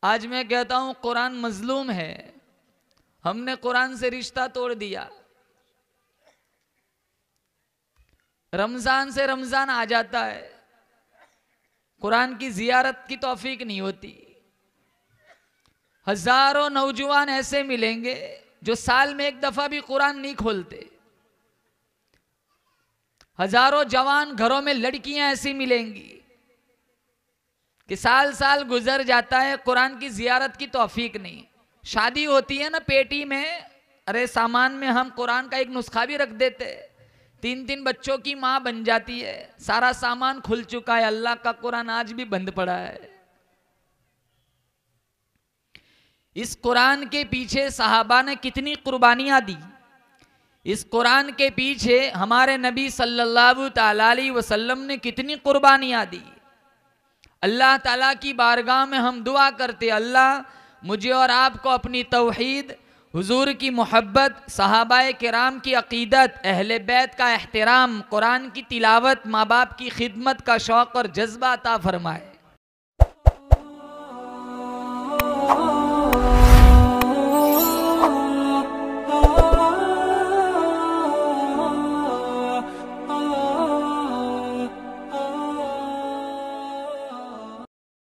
आज मैं कहता हूं कुरान मजलूम है, हमने कुरान से रिश्ता तोड़ दिया। रमजान से रमजान आ जाता है, कुरान की जियारत की तौफीक नहीं होती। हजारों नौजवान ऐसे मिलेंगे जो साल में एक दफा भी कुरान नहीं खोलते। हजारों जवान घरों में लड़कियां ऐसी मिलेंगी कि साल साल गुजर जाता है, कुरान की जियारत की तौफीक नहीं। शादी होती है ना पेटी में, अरे सामान में हम कुरान का एक नुस्खा भी रख देते, 3-3 बच्चों की मां बन जाती है, सारा सामान खुल चुका है, अल्लाह का कुरान आज भी बंद पड़ा है। इस कुरान के पीछे सहाबा ने कितनी कुर्बानियां दी, इस कुरान के पीछे हमारे नबी सल्लल्लाहु अलैहि वसल्लम ने कितनी कुर्बानियां दी। अल्लाह ताला की बारगाह में हम दुआ करते, अल्लाह मुझे और आपको अपनी तौहीद, हुजूर की मोहब्बत, सहाबाए किराम की अकीदत, अहले बैत का एहतराम, कुरान की तिलावत, माँ बाप की खिदमत का शौक़ और जज्बा अता फरमाए।